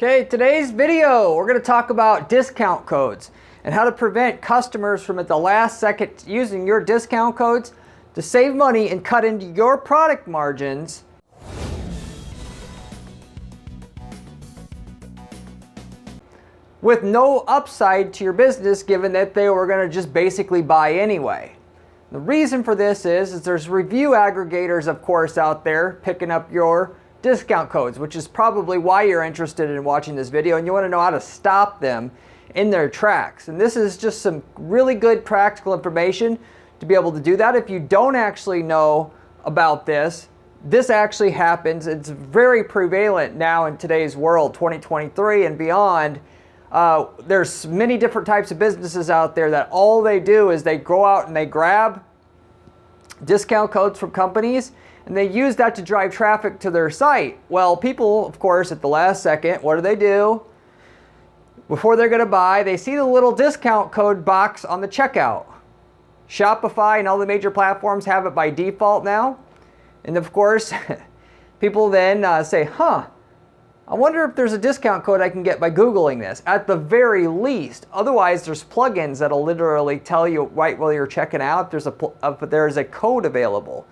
Okay, today's video, we're going to talk about discount codes and how to prevent customers from at the last second using your discount codes to save money and cut into your product margins with no upside to your business, given that they were going to just basically buy anyway. The reason for this is there's review aggregators, of course, out there picking up your discount codes, which is probably why you're interested in watching this video, and you want to know how to stop them in their tracks. And this is just some really good practical information to be able to do that. If you don't actually know about this, this actually happens. It's very prevalent now in today's world, 2023 and beyond. There's many different types of businesses out there that all they do is they go out and they grab discount codes from companies and they use that to drive traffic to their site. Well, people, of course, at the last second, what do? Before they're going to buy, they see the little discount code box on the checkout. Shopify and all the major platforms have it by default now. And of course, people then say, I wonder if there's a discount code I can get by Googling this, at the very least. Otherwise, there's plugins that'll literally tell you right while you're checking out if there's a code available.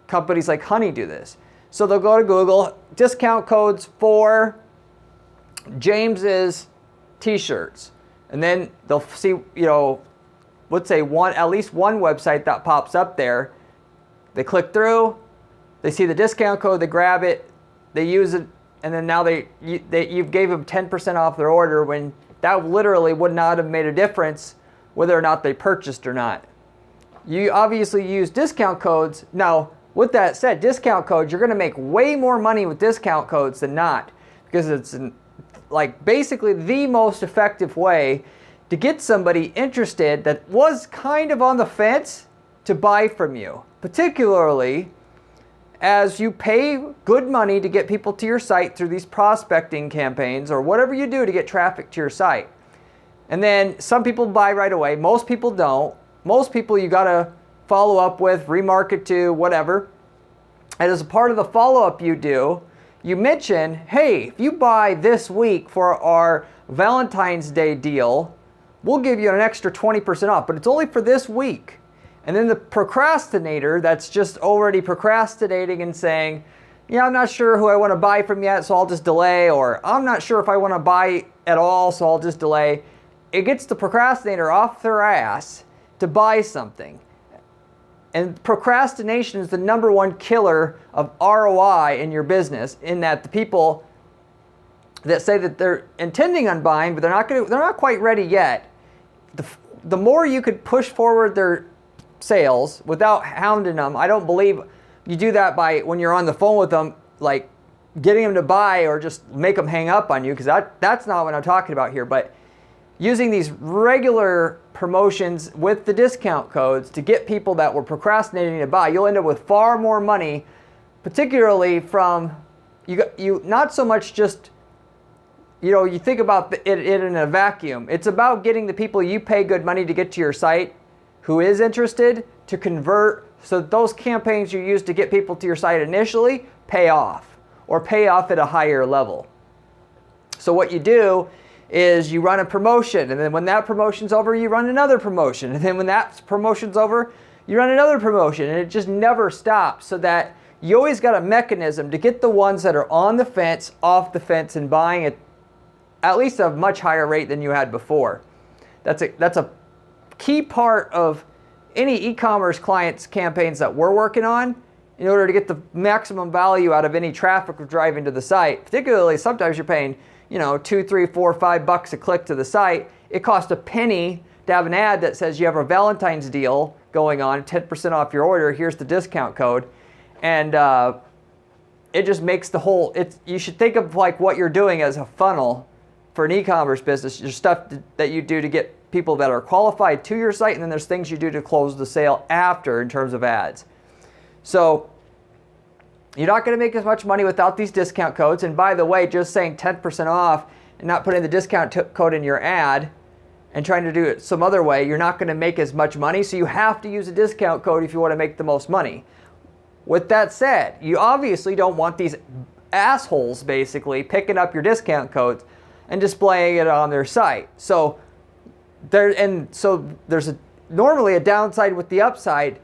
Companies like Honey do this. So they'll go to Google, discount codes for James's t-shirts. And then they'll see, let's say at least one website that pops up there. They click through, they see the discount code, they grab it, they use it, and then now you gave them 10% off their order when that literally would not have made a difference whether or not they purchased or not. You obviously use discount codes. Now, with that said, discount codes, you're going to make way more money with discount codes than not, because it's basically the most effective way to get somebody interested that was kind of on the fence to buy from you, particularly as you pay good money to get people to your site through these prospecting campaigns or whatever you do to get traffic to your site. And then some people buy right away. Most people don't. Most people you got to follow up with, remarket to, whatever. And as a part of the follow-up you do, you mention, hey, if you buy this week for our Valentine's Day deal, we'll give you an extra 20% off, but it's only for this week. And then the procrastinator that's just already procrastinating and saying, I'm not sure who I want to buy from yet, so I'll just delay, or I'm not sure if I want to buy at all, so I'll just delay. It gets the procrastinator off their ass to buy something. And procrastination is the number one killer of ROI in your business, in that the people that say that they're intending on buying, but they're not quite ready yet, the more you could push forward their sales without hounding them. I don't believe you do that by when you're on the phone with them, like getting them to buy or just make them hang up on you, because that's not what I'm talking about here. But using these regular promotions with the discount codes to get people that were procrastinating to buy, you'll end up with far more money, particularly from you not so much just, you think about it in a vacuum. It's about getting the people you pay good money to get to your site who is interested to convert, so that those campaigns you use to get people to your site initially pay off, or pay off at a higher level. So what you do is you run a promotion, and then when that promotion's over, you run another promotion, and then when that promotion's over, you run another promotion, and it just never stops, so that you always got a mechanism to get the ones that are on the fence off the fence and buying at least a much higher rate than you had before. That's a key part of any e-commerce clients campaigns that we're working on in order to get the maximum value out of any traffic we're driving to the site. Particularly, sometimes you're paying $2, $3, $4, $5 a click to the site. It costs a penny to have an ad that says you have a Valentine's deal going on, 10% off your order, here's the discount code. And it just makes the whole, you should think of like what you're doing as a funnel for an e-commerce business, your stuff that you do to get people that are qualified to your site, and then there's things you do to close the sale after in terms of ads. So you're not going to make as much money without these discount codes. And by the way, just saying 10% off and not putting the discount code in your ad and trying to do it some other way, you're not going to make as much money. So you have to use a discount code if you want to make the most money. With that said, you obviously don't want these assholes basically picking up your discount codes and displaying it on their site. So there's normally a downside with the upside.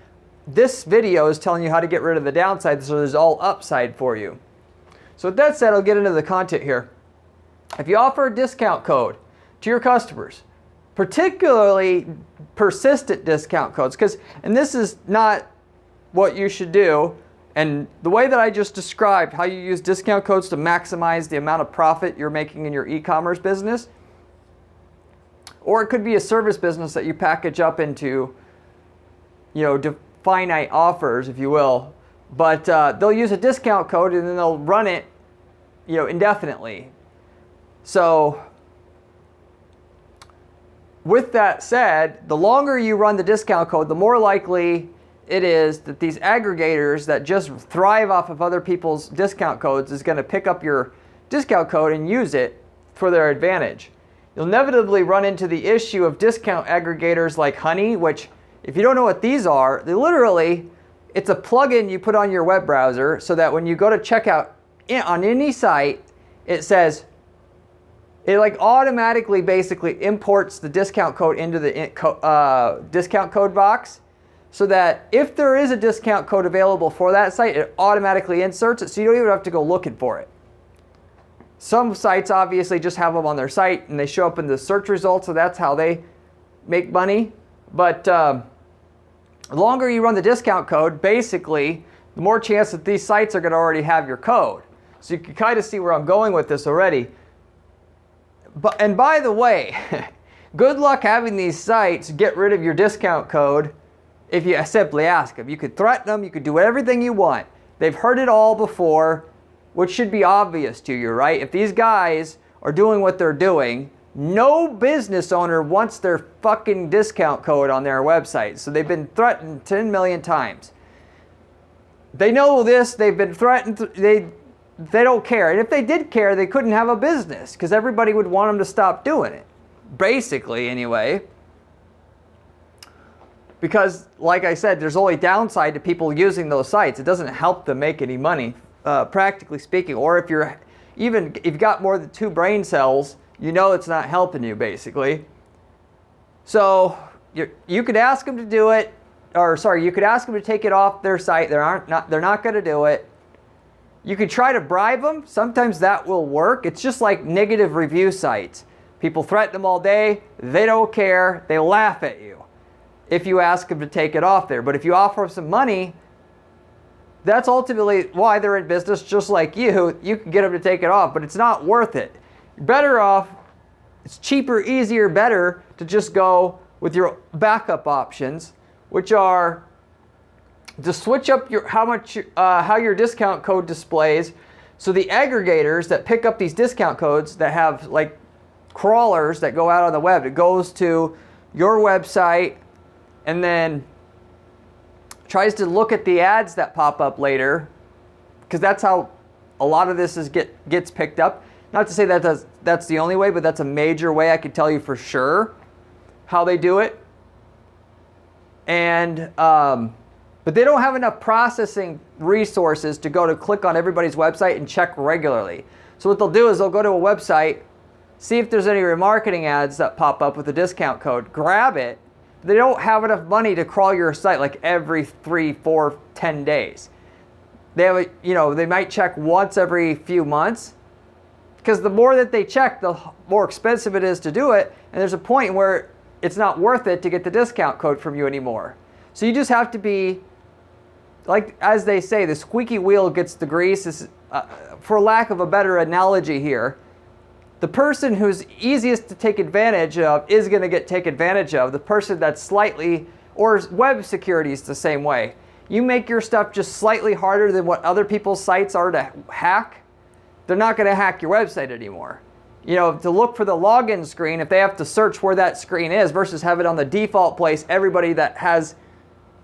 This video is telling you how to get rid of the downside, so there's all upside for you. So with that said, I'll get into the content here. If you offer a discount code to your customers, particularly persistent discount codes, and this is not what you should do, and the way that I just described how you use discount codes to maximize the amount of profit you're making in your e-commerce business, or it could be a service business that you package up into, finite offers, if you will. But they'll use a discount code and then they'll run it, indefinitely. So with that said, the longer you run the discount code, the more likely it is that these aggregators that just thrive off of other people's discount codes is going to pick up your discount code and use it for their advantage. You'll inevitably run into the issue of discount aggregators like Honey, which, if you don't know what these are, it's a plugin you put on your web browser so that when you go to checkout on any site, it automatically basically imports the discount code into the discount code box, so that if there is a discount code available for that site, it automatically inserts it, so you don't even have to go looking for it. Some sites obviously just have them on their site and they show up in the search results, so that's how they make money. But the longer you run the discount code, basically, the more chance that these sites are going to already have your code. So you can kind of see where I'm going with this already. And by the way, good luck having these sites get rid of your discount code if you simply ask them. You could threaten them, you could do everything you want. They've heard it all before, which should be obvious to you, right? If these guys are doing what they're doing, no business owner wants their fucking discount code on their website. So they've been threatened 10 million times. They know this, they've been threatened, they don't care. And if they did care, they couldn't have a business because everybody would want them to stop doing it. Basically, anyway. Because, like I said, there's only downside to people using those sites. It doesn't help them make any money, practically speaking. Or if you've got more than 2 brain cells, it's not helping you, basically. So you could ask them to do it, you could ask them to take it off their site. They're not going to do it. You could try to bribe them. Sometimes that will work. It's just like negative review sites. People threaten them all day. They don't care. They laugh at you if you ask them to take it off there. But if you offer them some money, that's ultimately why they're in business, just like you. You can get them to take it off, but it's not worth it. You're better off, it's cheaper, easier, better to just go with your backup options, which are to switch up how your discount code displays. So the aggregators that pick up these discount codes that have like crawlers that go out on the web, it goes to your website and then tries to look at the ads that pop up later, because that's how a lot of this gets picked up. Not to say that that's the only way, but that's a major way. I could tell you for sure how they do it. And but they don't have enough processing resources to go to click on everybody's website and check regularly. So what they'll do is they'll go to a website, see if there's any remarketing ads that pop up with a discount code, grab it. They don't have enough money to crawl your site like every 3, 4, 10 days. They have they might check once every few months, because the more that they check, the more expensive it is to do it. And there's a point where it's not worth it to get the discount code from you anymore. So you just have to be, like, as they say, the squeaky wheel gets the grease. For lack of a better analogy here, the person who's easiest to take advantage of is going to get taken advantage of. The person that's slightly, or web security is the same way. You make your stuff just slightly harder than what other people's sites are to hack, they're not going to hack your website anymore. To look for the login screen, if they have to search where that screen is versus have it on the default place, everybody that has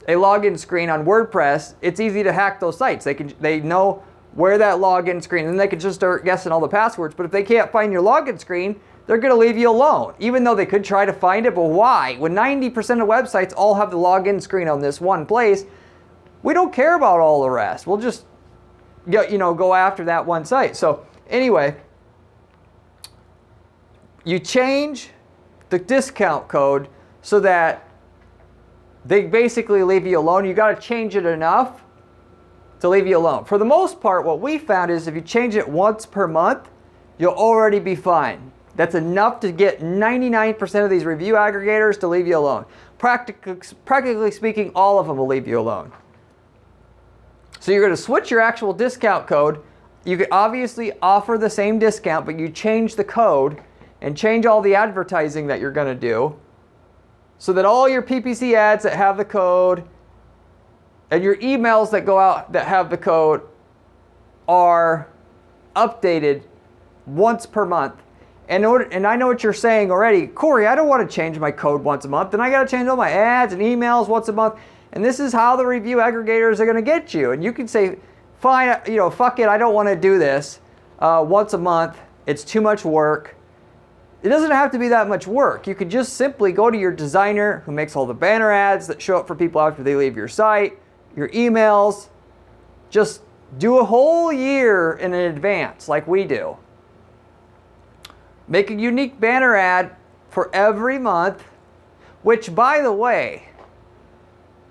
a login screen on WordPress, it's easy to hack those sites. They know where that login screen, and they can just start guessing all the passwords. But if they can't find your login screen, they're going to leave you alone, even though they could try to find it. But why? When 90% of websites all have the login screen on this one place, we don't care about all the rest. We'll just go after that one site. So anyway, you change the discount code so that they basically leave you alone. You got to change it enough to leave you alone. For the most part, what we found is if you change it once per month, you'll already be fine. That's enough to get 99% of these review aggregators to leave you alone. Practically speaking, all of them will leave you alone. So you're going to switch your actual discount code. You could obviously offer the same discount, but you change the code and change all the advertising that you're going to do so that all your PPC ads that have the code and your emails that go out that have the code are updated once per month. And I know what you're saying already. Corey, I don't want to change my code once a month. Then I got to change all my ads and emails once a month. And this is how the review aggregators are going to get you. And you can say, fine, fuck it, I don't want to do this once a month. It's too much work. It doesn't have to be that much work. You could just simply go to your designer who makes all the banner ads that show up for people after they leave your site, your emails. Just do a whole year in advance like we do. Make a unique banner ad for every month, which, by the way,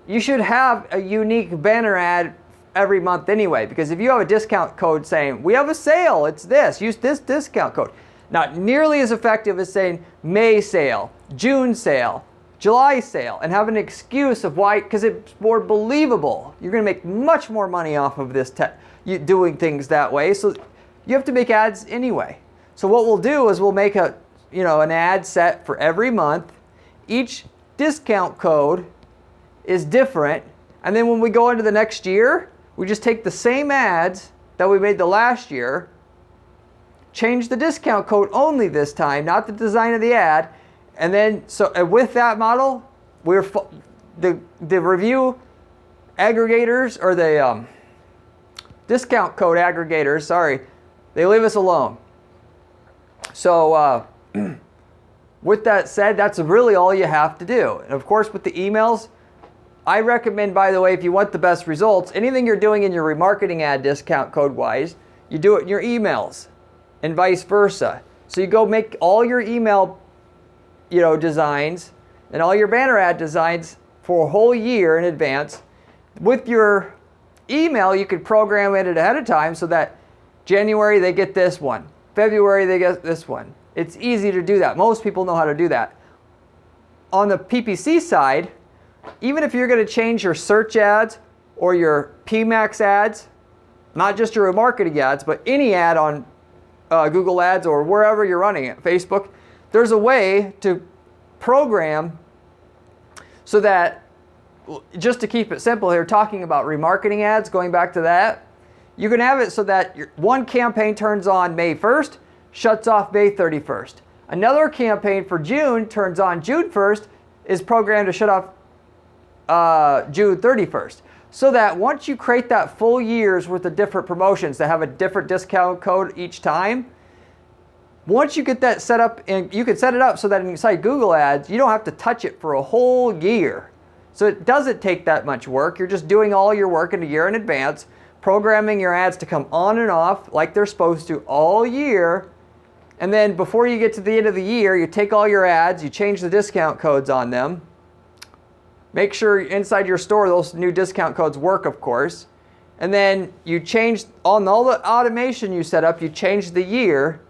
you should have a unique banner ad every month anyway, because if you have a discount code saying, we have a sale, it's this, use this discount code. Not nearly as effective as saying May sale, June sale, July sale, and have an excuse of why, because it's more believable. You're going to make much more money off of this doing things that way, so you have to make ads anyway. So what we'll do is we'll make an ad set for every month. Each discount code is different. And then when we go into the next year, we just take the same ads that we made the last year, change the discount code only this time, not the design of the ad. And then, with that model, the review aggregators, or the discount code aggregators, they leave us alone. So with that said, that's really all you have to do. And of course, with the emails, I recommend, by the way, if you want the best results, anything you're doing in your remarketing ad discount code wise, you do it in your emails and vice versa. So you go make all your email designs and all your banner ad designs for a whole year in advance. With your email, you could program it ahead of time so that January they get this one. February they get this one. It's easy to do that. Most people know how to do that. On the PPC side, even if you're going to change your search ads or your PMAX ads, not just your remarketing ads, but any ad on Google Ads or wherever you're running it, Facebook, there's a way to program so that, just to keep it simple here, talking about remarketing ads, going back to that, you can have it so that one campaign turns on May 1st, shuts off May 31st. Another campaign for June turns on June 1st, is programmed to shut off June 31st. So that once you create that full year's worth of different promotions that have a different discount code each time, once you get that set up, and you can set it up so that inside Google Ads, you don't have to touch it for a whole year. So it doesn't take that much work. You're just doing all your work in a year in advance, programming your ads to come on and off like they're supposed to all year. And then before you get to the end of the year, you take all your ads, you change the discount codes on them. Make sure inside your store those new discount codes work, of course. And then you change, on all the automation you set up, you change the year.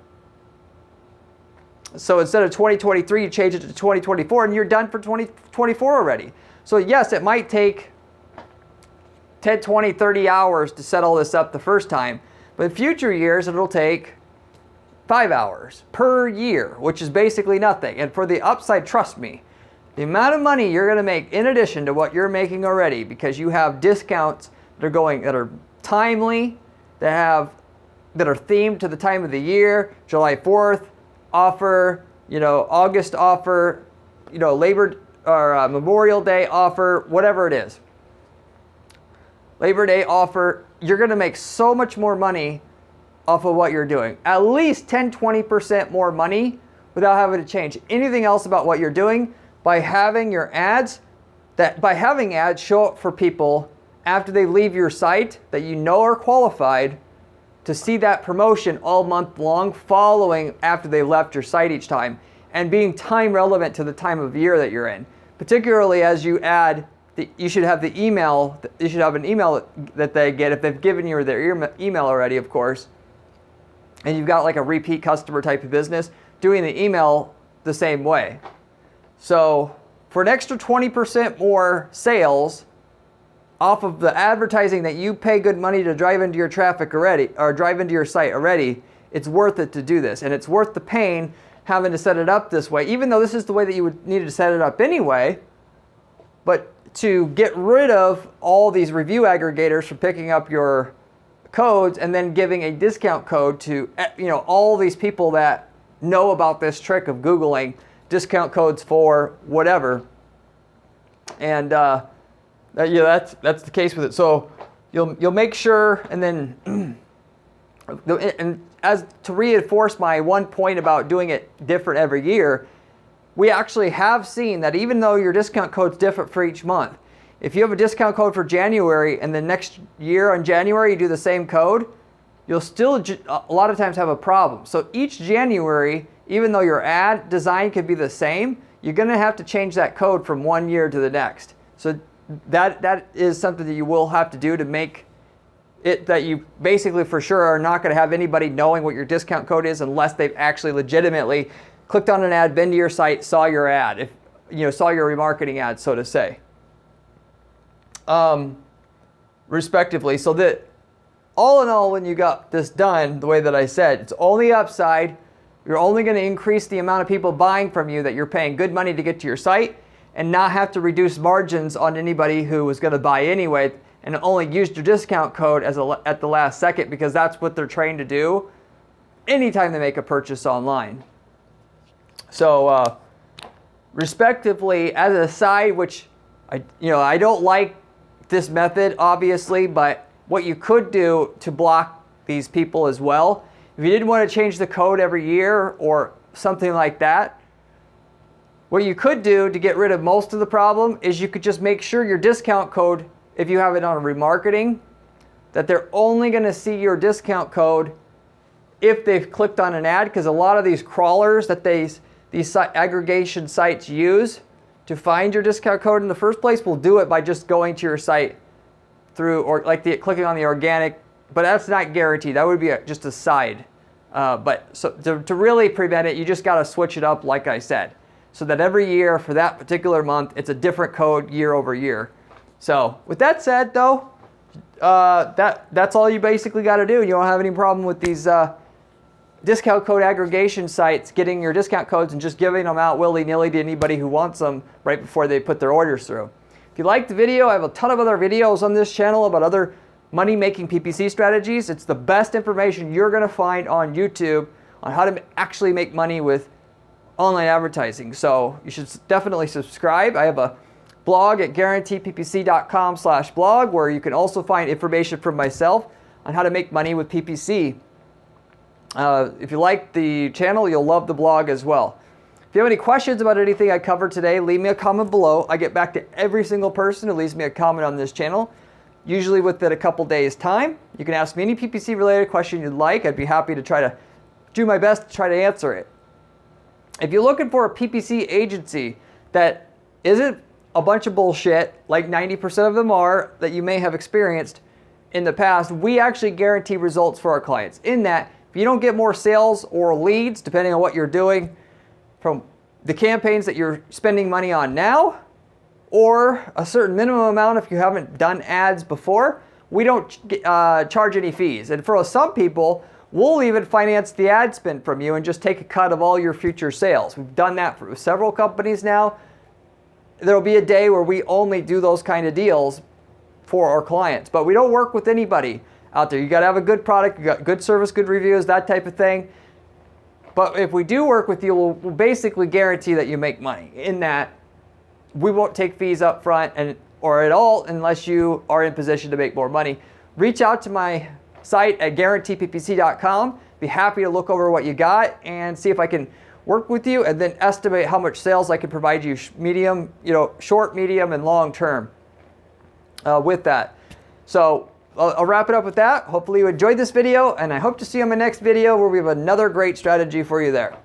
So instead of 2023, you change it to 2024, and you're done for 2024 already. So yes, it might take 10, 20, 30 hours to set all this up the first time. But in future years, it'll take 5 hours per year, which is basically nothing. And for the upside, trust me, the amount of money you're going to make in addition to what you're making already, because you have discounts that are timely, that are themed to the time of the year, July 4th offer, August offer, Labor or Memorial Day offer, whatever it is. Labor Day offer, you're going to make so much more money off of what you're doing. At least 10, 20% more money without having to change anything else about what you're doing by having your ads, by having ads show up for people after they leave your site that you know are qualified to see that promotion all month long following after they left your site each time, and being time relevant to the time of year that you're in. Particularly as you add, you should have the email, you should have an email that they get if they've given you their email already, of course, and you've got like a repeat customer type of business, doing the email the same way. So for an extra 20% more sales off of the advertising that you pay good money to drive into your traffic already, or drive into your site already, it's worth it to do this. And it's worth the pain having to set it up this way, even though this is the way that you would need to set it up anyway. But to get rid of all these review aggregators from picking up your codes and then giving a discount code to, you know, all these people that know about this trick of Googling discount codes for whatever. And yeah, that's the case with it. So you'll make sure, and then and as to reinforce my one point about doing it different every year, we actually have seen that even though your discount code's different for each month, if you have a discount code for January and the next year on January you do the same code, you'll still a lot of times have a problem. So each January, even though your ad design could be the same, you're going to have to change that code from one year to the next. So that is something that you will have to do to make it that you basically for sure are not going to have anybody knowing what your discount code is unless they've actually legitimately clicked on an ad, been to your site, saw your ad, if you know, saw your remarketing ad, so to say. Respectively, so that all in all, when you got this done the way that I said, it's only upside. You're only going to increase the amount of people buying from you that you're paying good money to get to your site, and not have to reduce margins on anybody who was going to buy anyway and only used your discount code at the last second, because that's what they're trained to do anytime they make a purchase online. So respectively, as an aside, which I don't like this method obviously, but what you could do to block these people as well, if you didn't want to change the code every year or something like that, what you could do to get rid of most of the problem is you could just make sure your discount code, if you have it on a remarketing, that they're only going to see your discount code if they've clicked on an ad, because a lot of these crawlers that these aggregation sites use to find your discount code in the first place will do it by just going to your site through, or like clicking on the organic, but that's not guaranteed. That would be just a side. But so to really prevent it, you just got to switch it up like I said, so that every year for that particular month, it's a different code year over year. So with that said though, that's all you basically got to do. You don't have any problem with these discount code aggregation sites getting your discount codes and just giving them out willy-nilly to anybody who wants them right before they put their orders through. If you liked the video, I have a ton of other videos on this channel about other money-making PPC strategies. It's the best information you're going to find on YouTube on how to actually make money with online advertising. So you should definitely subscribe. I have a blog at guaranteeppc.com/blog where you can also find information from myself on how to make money with PPC. If you like the channel, you'll love the blog as well. If you have any questions about anything I covered today, leave me a comment below. I get back to every single person who leaves me a comment on this channel, usually within a couple days' time. You can ask me any PPC related question you'd like. I'd be happy to try to do my best to try to answer it. If you're looking for a PPC agency that isn't a bunch of bullshit, like 90% of them are, that you may have experienced in the past, we actually guarantee results for our clients. In that, if you don't get more sales or leads, depending on what you're doing, from the campaigns that you're spending money on now, or a certain minimum amount if you haven't done ads before, we don't charge any fees. And for some people, we'll even finance the ad spend from you and just take a cut of all your future sales. We've done that for several companies now. There'll be a day where we only do those kind of deals for our clients, but we don't work with anybody out there. You got to have a good product, you got good service, good reviews, that type of thing. But if we do work with you, we'll basically guarantee that you make money. In that, we won't take fees up front or at all unless you are in position to make more money. Reach out to my site at guaranteeppc.com. Be happy to look over what you got and see if I can work with you, and then estimate how much sales I can provide you, medium, short, medium, and long term with that. So I'll wrap it up with that. Hopefully you enjoyed this video, and I hope to see you in my next video where we have another great strategy for you there.